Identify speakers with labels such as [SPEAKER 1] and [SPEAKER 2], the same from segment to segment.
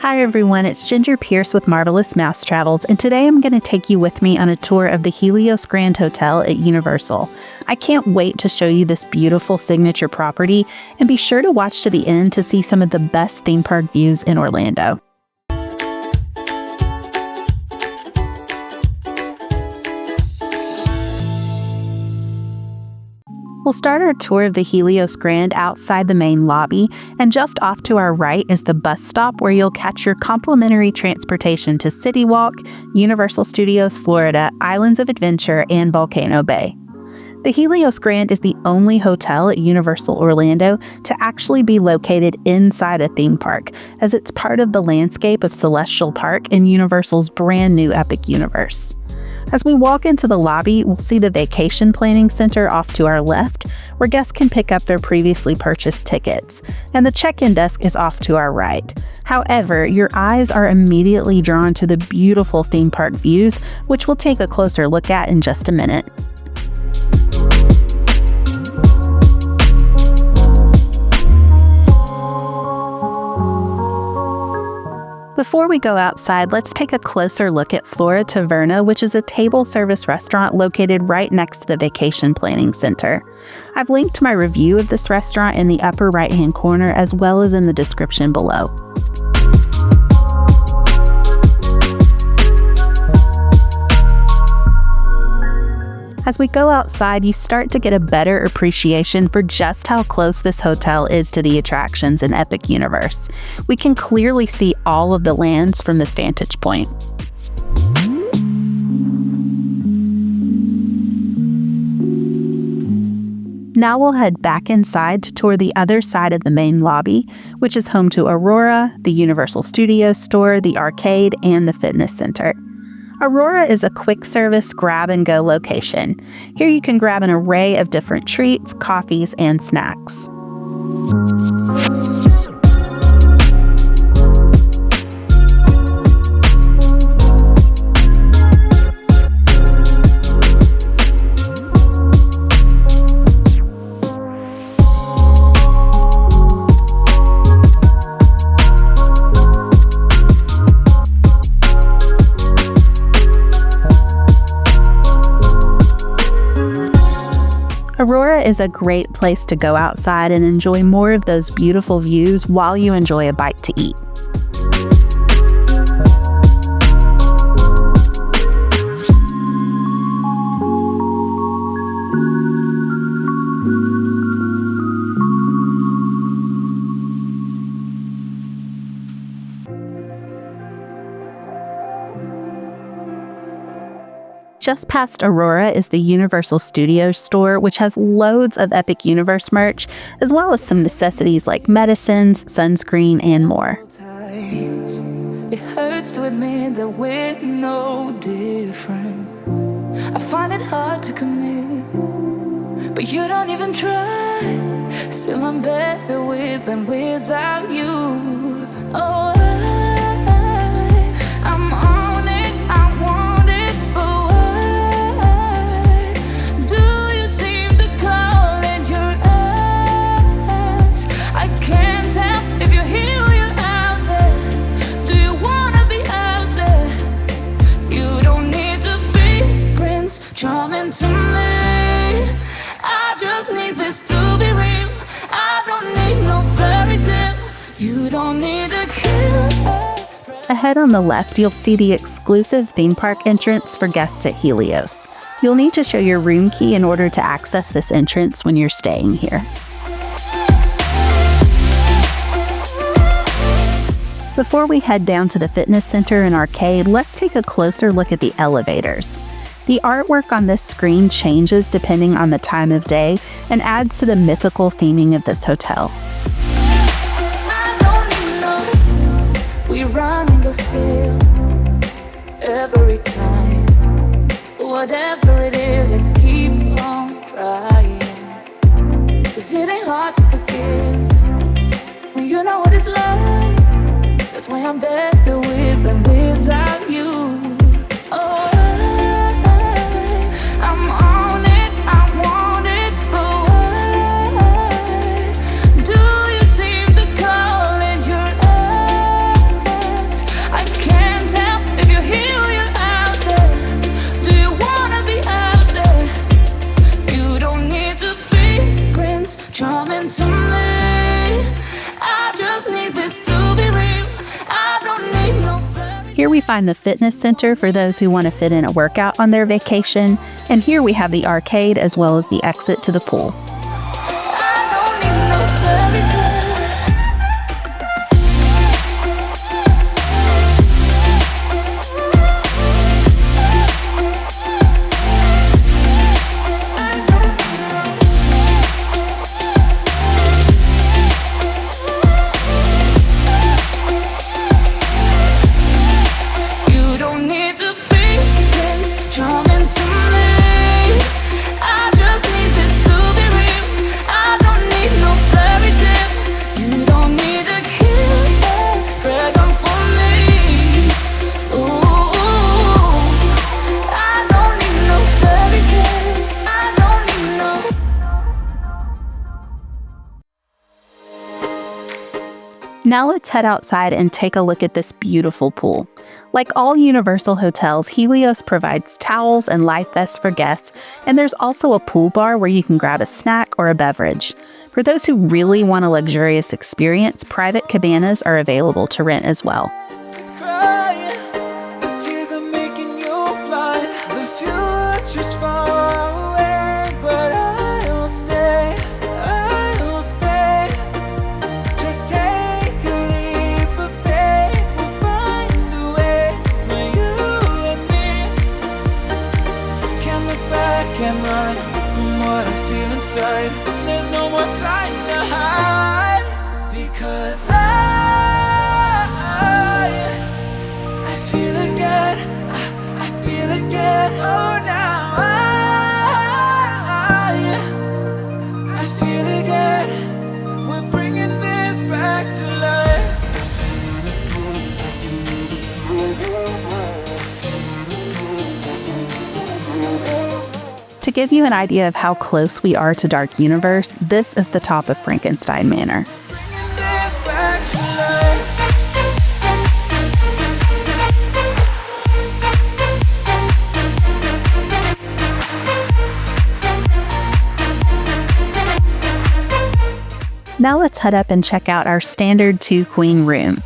[SPEAKER 1] Hi everyone, it's Ginger Pierce with Marvelous Mouse Travels, and today I'm going to take you with me on a tour of the Helios Grand Hotel at Universal. I can't wait to show you this beautiful signature property, and be sure to watch to the end to see some of the best theme park views in Orlando. We'll start our tour of the Helios Grand outside the main lobby, and just off to our right is the bus stop where you'll catch your complimentary transportation to City Walk, Universal Studios Florida, Islands of Adventure, and Volcano Bay. The Helios Grand is the only hotel at Universal Orlando to actually be located inside a theme park, as it's part of the landscape of Celestial Park in Universal's brand new Epic Universe. As we walk into the lobby, we'll see the Vacation Planning Center off to our left, where guests can pick up their previously purchased tickets, and the check-in desk is off to our right. However, your eyes are immediately drawn to the beautiful theme park views, which we'll take a closer look at in just a minute. Before we go outside, let's take a closer look at Flora Taverna, which is a table service restaurant located right next to the Vacation Planning Center. I've linked my review of this restaurant in the upper right-hand corner as well as in the description below. As we go outside, you start to get a better appreciation for just how close this hotel is to the attractions in Epic Universe. We can clearly see all of the lands from this vantage point. Now we'll head back inside to tour the other side of the main lobby, which is home to Aurora, the Universal Studios store, the arcade, and the fitness center. Aurora is a quick-service grab-and-go location. Here you can grab an array of different treats, coffees, and snacks. Aurora is a great place to go outside and enjoy more of those beautiful views while you enjoy a bite to eat. Just past Aurora is the Universal Studios store, which has loads of Epic Universe merch, as well as some necessities like medicines, sunscreen, and more.
[SPEAKER 2] It hurts to admit that we're no different. I find it hard to commit, but you don't even try. Still, I'm better with than without you. Oh, I'm on it, I want it, but why do you seem to call in your eyes? I can't tell if you're here or you're out there. Do you wanna be out there? You don't need to be Prince Charming to me. I just need this to be real. I don't need no fairy tale. You don't need a killer.
[SPEAKER 1] Ahead on the left, you'll see the exclusive theme park entrance for guests at Helios. You'll need to show your room key in order to access this entrance when you're staying here. Before we head down to the fitness center and arcade, let's take a closer look at the elevators. The artwork on this screen changes depending on the time of day and adds to the mythical theming of this hotel.
[SPEAKER 2] We run and go still every time. Whatever it is, I keep on trying. 'Cause it ain't hard to forgive when you know what it's like. That's why I'm better with than without you. Oh, I'm on it, I want it, but why do you seem to call in your eyes?
[SPEAKER 1] Here we find the fitness center for those who want to fit in a workout on their vacation, and here we have the arcade as well as the exit to the pool. Now let's head outside and take a look at this beautiful pool. Like all Universal hotels, Helios provides towels and life vests for guests, and there's also a pool bar where you can grab a snack or a beverage. For those who really want a luxurious experience, private cabanas are available to rent as well.
[SPEAKER 2] Can't run from what I feel inside. There's no more time to hide, because I feel again. I feel again. Oh, now I feel again. We're bringing this back to life.
[SPEAKER 1] To give you an idea of how close we are to Dark Universe, this is the top of Frankenstein Manor. Now let's head up and check out our standard 2-queen room.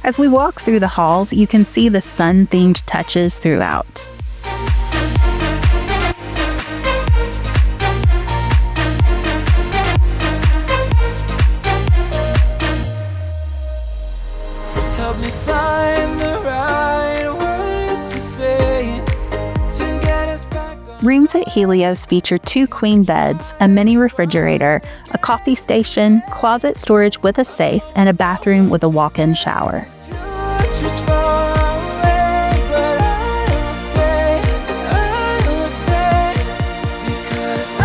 [SPEAKER 1] As we walk through the halls, you can see the sun-themed touches throughout.
[SPEAKER 2] Help me find the right words to say to get us back on.
[SPEAKER 1] Rooms at Helios feature 2 queen beds, a mini refrigerator, a coffee station, closet storage with a safe, and a bathroom with a walk-in shower.
[SPEAKER 2] Future's far away, but I'll stay, because I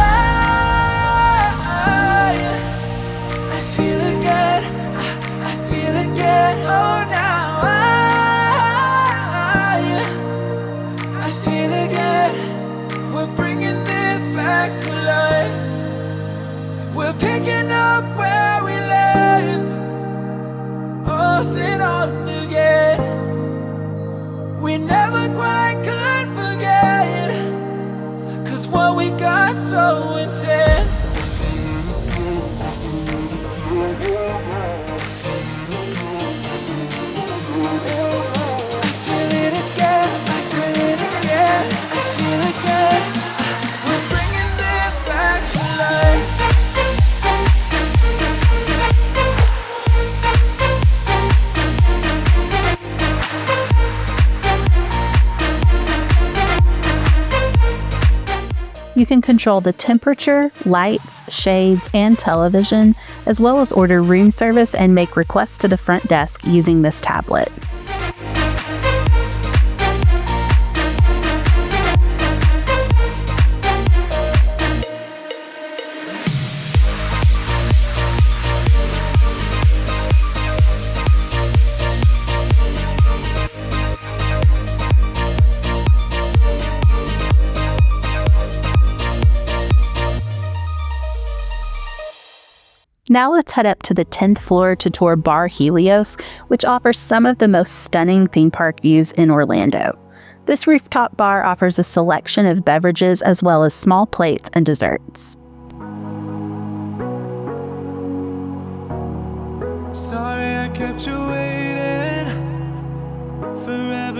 [SPEAKER 2] feel again, I feel again. Oh, now I feel again. We're bringing this back to life. We're picking up where we left off and on again. We never quite could forget, 'cause what we got so intense. I feel it again, I feel it again, I feel it again. We're bringing this back to life.
[SPEAKER 1] You can control the temperature, lights, shades, and television, as well as order room service and make requests to the front desk using this tablet. Now let's head up to the 10th floor to tour Bar Helios, which offers some of the most stunning theme park views in Orlando. This rooftop bar offers a selection of beverages as well as small plates and desserts.
[SPEAKER 2] Sorry I kept you waiting forever.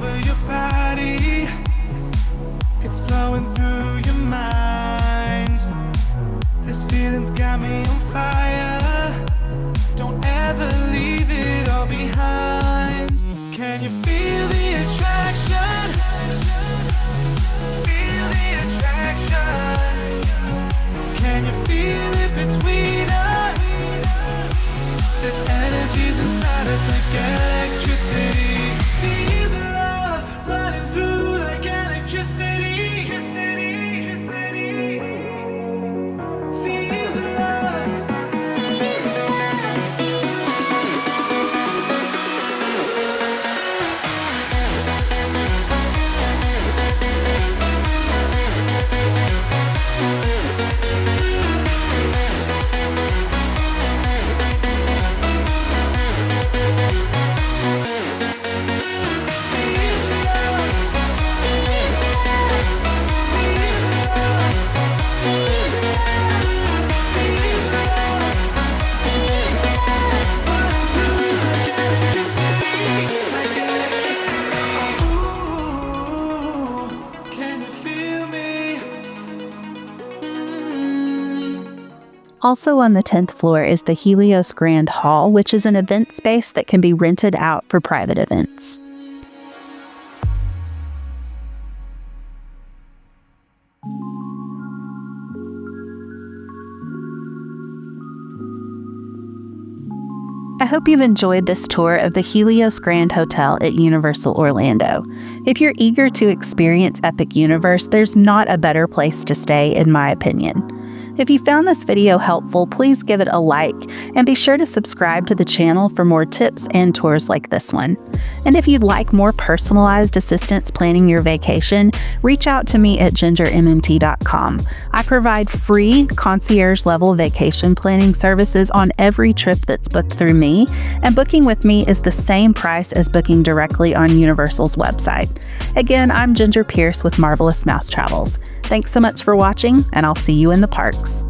[SPEAKER 3] over your body. It's flowing through your mind. This feeling's got me on fire. Don't ever leave it all behind. Can you feel the attraction? Feel the attraction. Can you feel it between us? This energy's inside us like electricity. Feel the love running through like electricity. Feel the love.
[SPEAKER 1] Also on the 10th floor is the Helios Grand Hall, which is an event space that can be rented out for private events. I hope you've enjoyed this tour of the Helios Grand Hotel at Universal Orlando. If you're eager to experience Epic Universe, there's not a better place to stay, in my opinion. If you found this video helpful, please give it a like and be sure to subscribe to the channel for more tips and tours like this one. And if you'd like more personalized assistance planning your vacation, reach out to me at gingermmt.com. I provide free concierge-level vacation planning services on every trip that's booked through me, and booking with me is the same price as booking directly on Universal's website. Again, I'm Ginger Pierce with Marvelous Mouse Travels. Thanks so much for watching, and I'll see you in the parks.